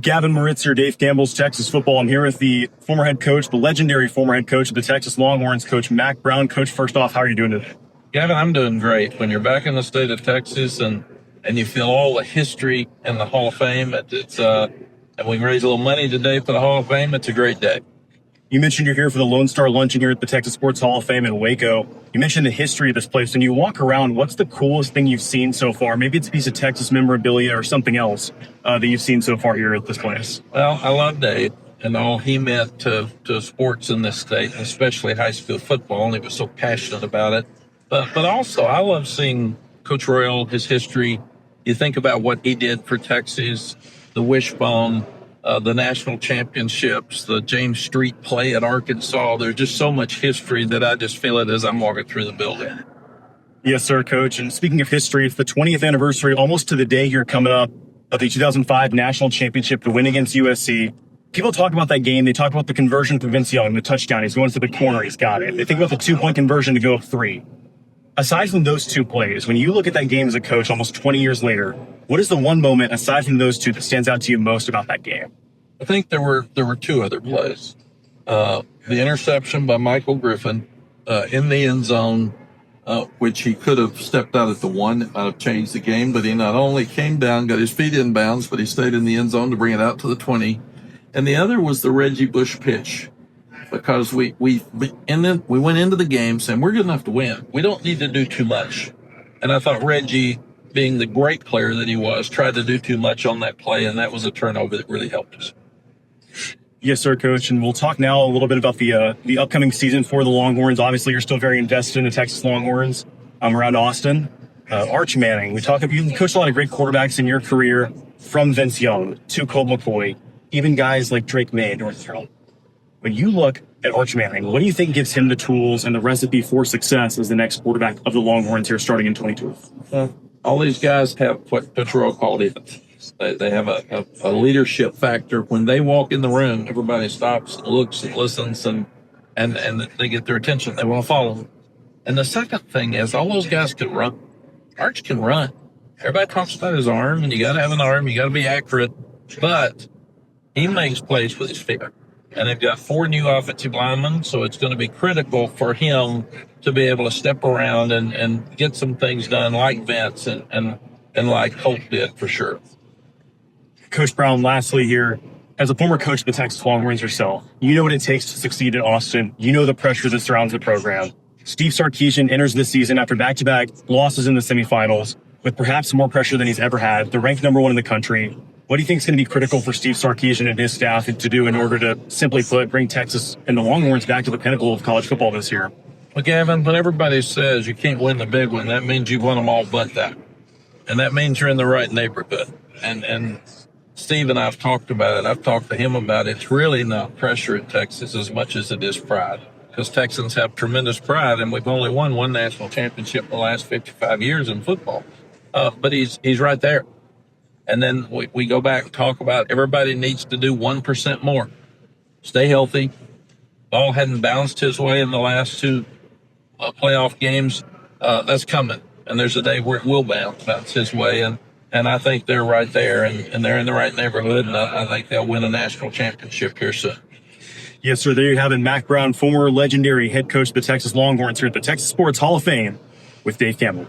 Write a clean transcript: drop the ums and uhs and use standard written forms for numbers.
Gavin Moritz here, Dave Campbell's Texas Football. I'm here with the former head coach, the legendary former head coach of the Texas Longhorns, Coach Mack Brown. Coach, first off, how are you doing today? Gavin, I'm doing great. When you're back in the state of Texas and you feel all the history in the Hall of Fame, and we can raise a little money today for the Hall of Fame, it's a great day. You mentioned you're here for the Lone Star Luncheon here at the Texas Sports Hall of Fame in Waco. You mentioned the history of this place. When you walk around, what's the coolest thing you've seen so far? Maybe it's a piece of Texas memorabilia or something else that you've seen so far here at this place. Well, I love Dave and all he meant to sports in this state, especially high school football, and he was so passionate about it. But also, I love seeing Coach Royal, his history. You think about what he did for Texas, the wishbone, the national championships, the James Street play at Arkansas. There's just so much history that I just feel it as I'm walking through the building. Yes, sir, Coach. And speaking of history, it's the 20th anniversary, almost to the day here coming up, of the 2005 national championship, the win against USC. People talk about that game. They talk about the conversion for Vince Young, the touchdown. He's going to the corner. He's got it. They think about the 2-point conversion to go up 3. Aside from those two plays, when you look at that game as a coach almost 20 years later, what is the one moment, aside from those two, that stands out to you most about that game? I think there were two other plays. The interception by Michael Griffin in the end zone, which he could have stepped out at the 1. It might have changed the game, but he not only came down, got his feet in bounds, but he stayed in the end zone to bring it out to the 20. And the other was the Reggie Bush pitch. Because we went into the game saying we're good enough to win. We don't need to do too much. And I thought Reggie, being the great player that he was, tried to do too much on that play, and that was a turnover that really helped us. Yes, sir, Coach. And we'll talk now a little bit about the upcoming season for the Longhorns. Obviously, you're still very invested in the Texas Longhorns around Austin. Arch Manning, you coached a lot of great quarterbacks in your career, from Vince Young to Colt McCoy, even guys like Drake May, North Carolina. When you look at Arch Manning, what do you think gives him the tools and the recipe for success as the next quarterback of the Longhorns here starting in 22? All these guys have what Royal called it. They have a leadership factor. When they walk in the room, everybody stops, looks, and listens, and they get their attention. They want to follow them. And the second thing is all those guys can run. Arch can run. Everybody talks about his arm, and you got to have an arm. You got to be accurate. But he makes plays with his feet. And they've got 4 new offensive linemen, so it's going to be critical for him to be able to step around and get some things done like Vince and like Colt did for sure. Coach Brown, lastly here, as a former coach of the Texas Longhorns yourself, you know what it takes to succeed in Austin. You know the pressure that surrounds the program. Steve Sarkisian enters this season after back-to-back losses in the semifinals with perhaps more pressure than he's ever had. They're ranked number 1 in the country. What do you think is going to be critical for Steve Sarkisian and his staff to do in order to, simply put, bring Texas and the Longhorns back to the pinnacle of college football this year? Well, Gavin, when everybody says you can't win the big one, that means you've won them all but that. And that means you're in the right neighborhood. And Steve and I have talked about it. I've talked to him about it. It's really not pressure in Texas as much as it is pride. Because Texans have tremendous pride, and we've only won 1 national championship in the last 55 years in football. But he's right there. And then we go back and talk about everybody needs to do 1% more. Stay healthy. Ball hadn't bounced his way in the last 2 playoff games. That's coming. And there's a day where it will bounce his way. And I think they're right there, and they're in the right neighborhood. And I think they'll win a national championship here soon. Yes, sir. There you have it. Mack Brown, former legendary head coach of the Texas Longhorns here at the Texas Sports Hall of Fame with Dave Campbell.